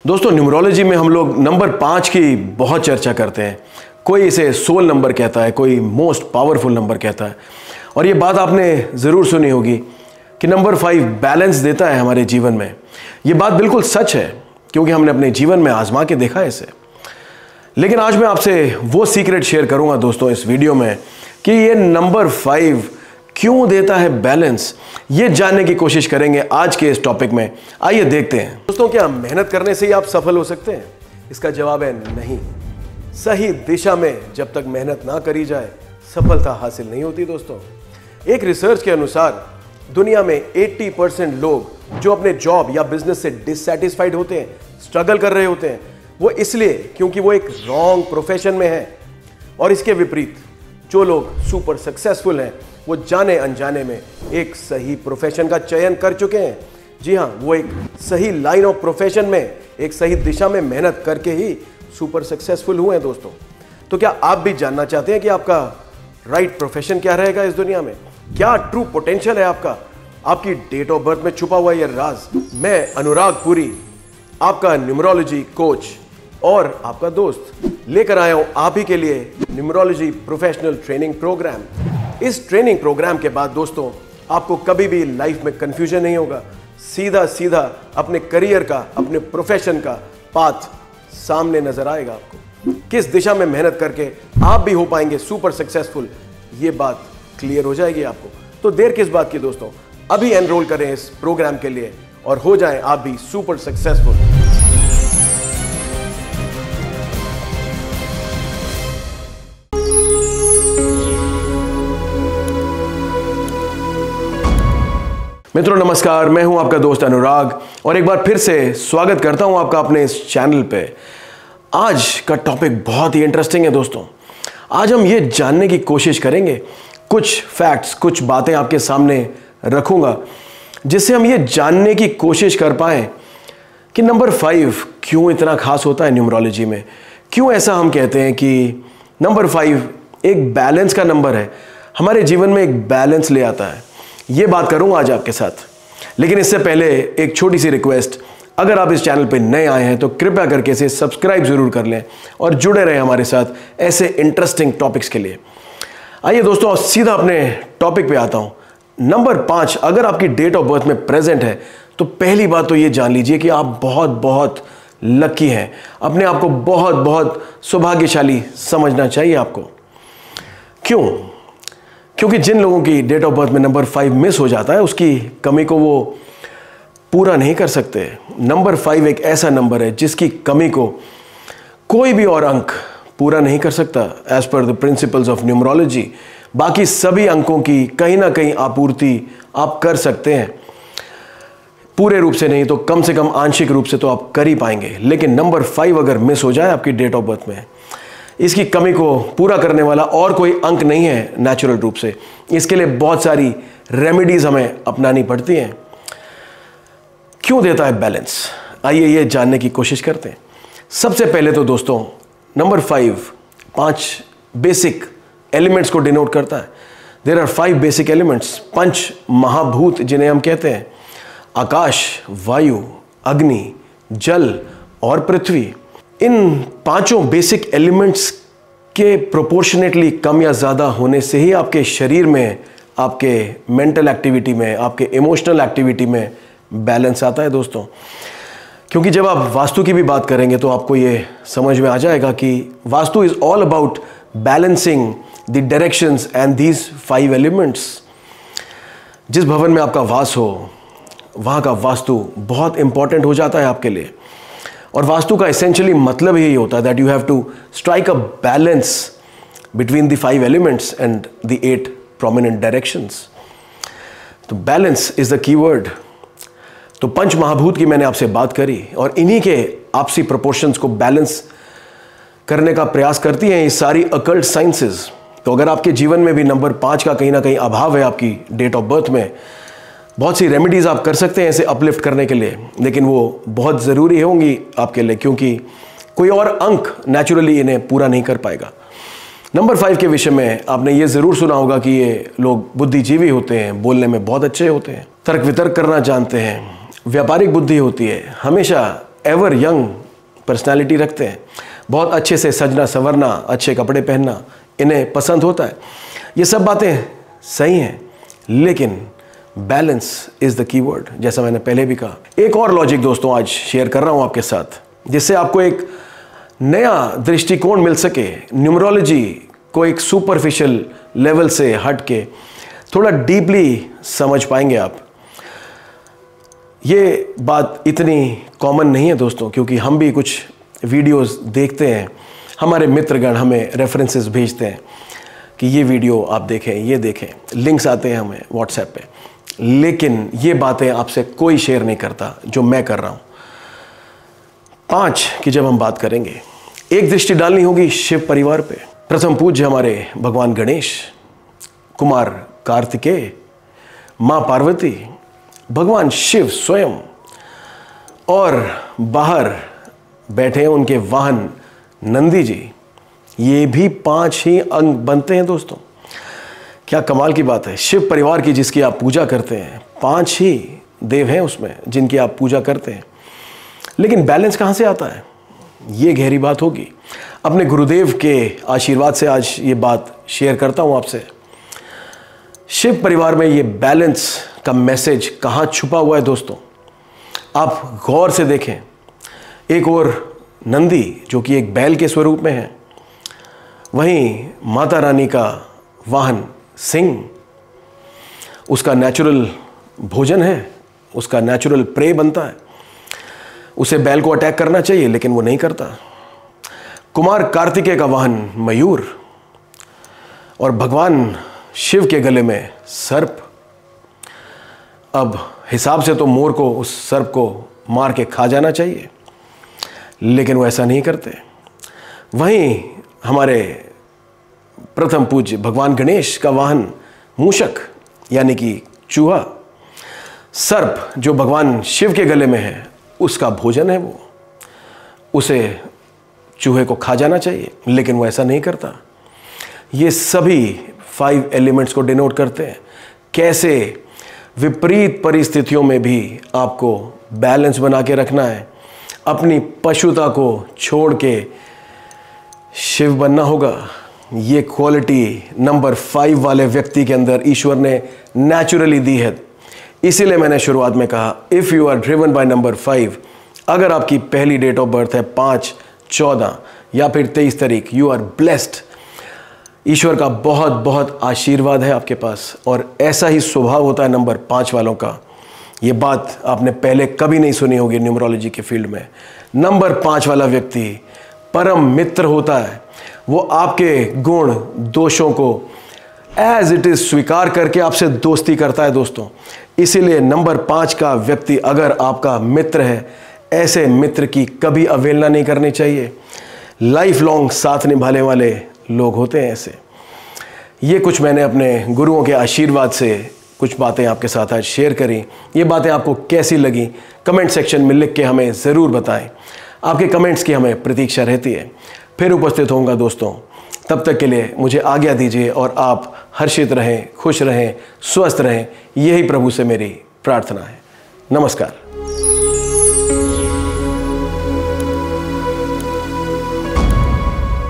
दोस्तों, न्यूमरोलॉजी में हम लोग नंबर 5 की बहुत चर्चा करते हैं। कोई इसे सोल नंबर कहता है, कोई मोस्ट पावरफुल नंबर कहता है। और ये बात आपने ज़रूर सुनी होगी कि नंबर 5 बैलेंस देता है हमारे जीवन में। ये बात बिल्कुल सच है, क्योंकि हमने अपने जीवन में आजमा के देखा है इसे। लेकिन आज मैं आपसे वो सीक्रेट शेयर करूंगा दोस्तों इस वीडियो में कि ये नंबर 5 क्यों देता है बैलेंस, ये जानने की कोशिश करेंगे आज के इस टॉपिक में। आइए देखते हैं। दोस्तों, क्या मेहनत करने से ही आप सफल हो सकते हैं? इसका जवाब है नहीं। सही दिशा में जब तक मेहनत ना करी जाए, सफलता हासिल नहीं होती। दोस्तों, एक रिसर्च के अनुसार दुनिया में 80% लोग जो अपने जॉब या बिजनेस से डिससैटिस्फाइड होते हैं, स्ट्रगल कर रहे होते हैं, वो इसलिए क्योंकि वो एक रॉन्ग प्रोफेशन में है। और इसके विपरीत जो लोग सुपर सक्सेसफुल हैं, वो जाने अनजाने में एक सही प्रोफेशन का चयन कर चुके हैं। जी हाँ, वो एक सही लाइन ऑफ प्रोफेशन में, एक सही दिशा में मेहनत करके ही सुपर सक्सेसफुल हुए हैं। दोस्तों, तो क्या आप भी जानना चाहते हैं कि आपका राइट प्रोफेशन क्या रहेगा इस दुनिया में? क्या ट्रू पोटेंशियल है आपका? आपकी डेट ऑफ बर्थ में छुपा हुआ यह राज। मैं अनुराग पुरी, आपका न्यूमरोलॉजी कोच और आपका दोस्त, लेकर आया हूं आप ही के लिए न्यूमरोलॉजी प्रोफेशनल ट्रेनिंग प्रोग्राम। इस ट्रेनिंग प्रोग्राम के बाद दोस्तों, आपको कभी भी लाइफ में कंफ्यूजन नहीं होगा। सीधा सीधा अपने करियर का, अपने प्रोफेशन का पाथ सामने नजर आएगा आपको। किस दिशा में मेहनत करके आप भी हो पाएंगे सुपर सक्सेसफुल, ये बात क्लियर हो जाएगी आपको। तो देर किस बात की दोस्तों, अभी एनरोल करें इस प्रोग्राम के लिए और हो जाएं आप भी सुपर सक्सेसफुल। मित्रों नमस्कार, मैं हूं आपका दोस्त अनुराग और एक बार फिर से स्वागत करता हूं आपका अपने इस चैनल पे। आज का टॉपिक बहुत ही इंटरेस्टिंग है दोस्तों। आज हम ये जानने की कोशिश करेंगे, कुछ फैक्ट्स, कुछ बातें आपके सामने रखूंगा जिससे हम ये जानने की कोशिश कर पाएं कि नंबर 5 क्यों इतना खास होता है न्यूमरोलॉजी में। क्यों ऐसा हम कहते हैं कि नंबर 5 एक बैलेंस का नंबर है, हमारे जीवन में एक बैलेंस ले आता है। ये बात करूंगा आज आपके साथ। लेकिन इससे पहले एक छोटी सी रिक्वेस्ट, अगर आप इस चैनल पर नए आए हैं तो कृपया करके इसे सब्सक्राइब जरूर कर लें और जुड़े रहें हमारे साथ ऐसे इंटरेस्टिंग टॉपिक्स के लिए। आइए दोस्तों, सीधा अपने टॉपिक पे आता हूं। नंबर 5 अगर आपकी डेट ऑफ बर्थ में प्रेजेंट है तो पहली बात तो ये जान लीजिए कि आप बहुत बहुत लकी हैं। अपने आप को बहुत बहुत सौभाग्यशाली समझना चाहिए आपको। क्यों? क्योंकि जिन लोगों की डेट ऑफ बर्थ में नंबर 5 मिस हो जाता है, उसकी कमी को वो पूरा नहीं कर सकते। नंबर 5 एक ऐसा नंबर है जिसकी कमी को कोई भी और अंक पूरा नहीं कर सकता। As per the principles of numerology बाकी सभी अंकों की कहीं ना कहीं आपूर्ति आप कर सकते हैं। पूरे रूप से नहीं तो कम से कम आंशिक रूप से तो आप कर ही पाएंगे। लेकिन नंबर 5 अगर मिस हो जाए आपकी डेट ऑफ बर्थ में, इसकी कमी को पूरा करने वाला और कोई अंक नहीं है नेचुरल रूप से। इसके लिए बहुत सारी रेमेडीज हमें अपनानी पड़ती हैं। क्यों देता है बैलेंस, आइए ये जानने की कोशिश करते हैं। सबसे पहले तो दोस्तों, नंबर 5 बेसिक एलिमेंट्स को डिनोट करता है। देयर आर 5 बेसिक एलिमेंट्स, 5 महाभूत जिन्हें हम कहते हैं। आकाश, वायु, अग्नि, जल और पृथ्वी। इन 5 बेसिक एलिमेंट्स के प्रोपोर्शनेटली कम या ज़्यादा होने से ही आपके शरीर में, आपके मेंटल एक्टिविटी में, आपके इमोशनल एक्टिविटी में बैलेंस आता है दोस्तों। क्योंकि जब आप वास्तु की भी बात करेंगे तो आपको ये समझ में आ जाएगा कि vastu is all about balancing the directions and these 5 elements. जिस भवन में आपका वास हो, वहाँ का वास्तु बहुत इंपॉर्टेंट हो जाता है आपके लिए। और वास्तु का एसेंशियली मतलब यही होता है that you have to strike a balance between the 5 elements and the 8 prominent directions. तो बैलेंस इज द कीवर्ड। तो 5 महाभूत की मैंने आपसे बात करी और इन्हीं के आपसी प्रोपोर्शंस को बैलेंस करने का प्रयास करती हैं ये सारी अकल्ट साइंसेस। तो अगर आपके जीवन में भी नंबर 5 का कहीं ना कहीं अभाव है आपकी डेट ऑफ बर्थ में, बहुत सी रेमेडीज आप कर सकते हैं इसे अपलिफ्ट करने के लिए, लेकिन वो बहुत ज़रूरी होंगी आपके लिए, क्योंकि कोई और अंक नेचुरली इन्हें पूरा नहीं कर पाएगा। नंबर 5 के विषय में आपने ये ज़रूर सुना होगा कि ये लोग बुद्धिजीवी होते हैं, बोलने में बहुत अच्छे होते हैं, तर्क वितर्क करना जानते हैं, व्यापारिक बुद्धि होती है, हमेशा एवर यंग पर्सनालिटी रखते हैं, बहुत अच्छे से सजना संवरना, अच्छे कपड़े पहनना इन्हें पसंद होता है। ये सब बातें सही हैं, लेकिन बैलेंस इज द कीवर्ड, जैसा मैंने पहले भी कहा। एक और लॉजिक दोस्तों आज शेयर कर रहा हूं आपके साथ, जिससे आपको एक नया दृष्टिकोण मिल सके, न्यूमरोलॉजी को एक सुपरफिशियल लेवल से हट के थोड़ा डीपली समझ पाएंगे आप। ये बात इतनी कॉमन नहीं है दोस्तों, क्योंकि हम भी कुछ वीडियोस देखते हैं, हमारे मित्रगण हमें रेफरेंसेस भेजते हैं कि ये वीडियो आप देखें, ये देखें, लिंक्स आते हैं हमें व्हाट्सएप पे, लेकिन ये बातें आपसे कोई शेयर नहीं करता जो मैं कर रहा हूं। 5 की जब हम बात करेंगे, एक दृष्टि डालनी होगी शिव परिवार पे। प्रथम पूज्य हमारे भगवान गणेश, कुमार कार्तिकेय, मां पार्वती, भगवान शिव स्वयं, और बाहर बैठे हैं उनके वाहन नंदी जी। ये भी 5 ही अंग बनते हैं दोस्तों। क्या कमाल की बात है। शिव परिवार की जिसकी आप पूजा करते हैं, 5 ही देव हैं उसमें जिनकी आप पूजा करते हैं, लेकिन बैलेंस कहां से आता है, ये गहरी बात होगी। अपने गुरुदेव के आशीर्वाद से आज ये बात शेयर करता हूं आपसे। शिव परिवार में ये बैलेंस का मैसेज कहां छुपा हुआ है दोस्तों, आप गौर से देखें। एक और नंदी जो कि एक बैल के स्वरूप में है, वहीं माता रानी का वाहन सिंह, उसका नेचुरल भोजन है, उसका नेचुरल प्रे बनता है, उसे बैल को अटैक करना चाहिए लेकिन वो नहीं करता। कुमार कार्तिकेय का वाहन मयूर, और भगवान शिव के गले में सर्प। अब हिसाब से तो मोर को, उस सर्प को मार के खा जाना चाहिए, लेकिन वो ऐसा नहीं करते। वहीं हमारे प्रथम पूज्य भगवान गणेश का वाहन मूषक यानी कि चूहा। सर्प जो भगवान शिव के गले में है, उसका भोजन है वो, उसे चूहे को खा जाना चाहिए, लेकिन वो ऐसा नहीं करता। ये सभी 5 एलिमेंट्स को डिनोट करते हैं कैसे विपरीत परिस्थितियों में भी आपको बैलेंस बना के रखना है, अपनी पशुता को छोड़ के शिव बनना होगा। ये क्वालिटी नंबर 5 वाले व्यक्ति के अंदर ईश्वर ने नेचुरली दी है। इसीलिए मैंने शुरुआत में कहा, if you are driven by number 5, अगर आपकी पहली डेट ऑफ बर्थ है 5, 14 या फिर 23 तारीख, यू आर ब्लेस्ड। ईश्वर का बहुत बहुत आशीर्वाद है आपके पास, और ऐसा ही स्वभाव होता है नंबर 5 वालों का। ये बात आपने पहले कभी नहीं सुनी होगी न्यूमरोलॉजी के फील्ड में। नंबर 5 वाला व्यक्ति परम मित्र होता है, वो आपके गुण दोषों को एज इट इज स्वीकार करके आपसे दोस्ती करता है दोस्तों। इसीलिए नंबर 5 का व्यक्ति अगर आपका मित्र है, ऐसे मित्र की कभी अवहेलना नहीं करनी चाहिए। लाइफ लॉन्ग साथ निभाने वाले लोग होते हैं ऐसे। ये कुछ मैंने अपने गुरुओं के आशीर्वाद से कुछ बातें आपके साथ आज शेयर करी। ये बातें आपको कैसी लगी कमेंट सेक्शन में लिख के हमें ज़रूर बताएं। आपके कमेंट्स की हमें प्रतीक्षा रहती है। फिर उपस्थित होऊंगा दोस्तों, तब तक के लिए मुझे आज्ञा दीजिए, और आप हर्षित रहें, खुश रहें, स्वस्थ रहें, यही प्रभु से मेरी प्रार्थना है। नमस्कार।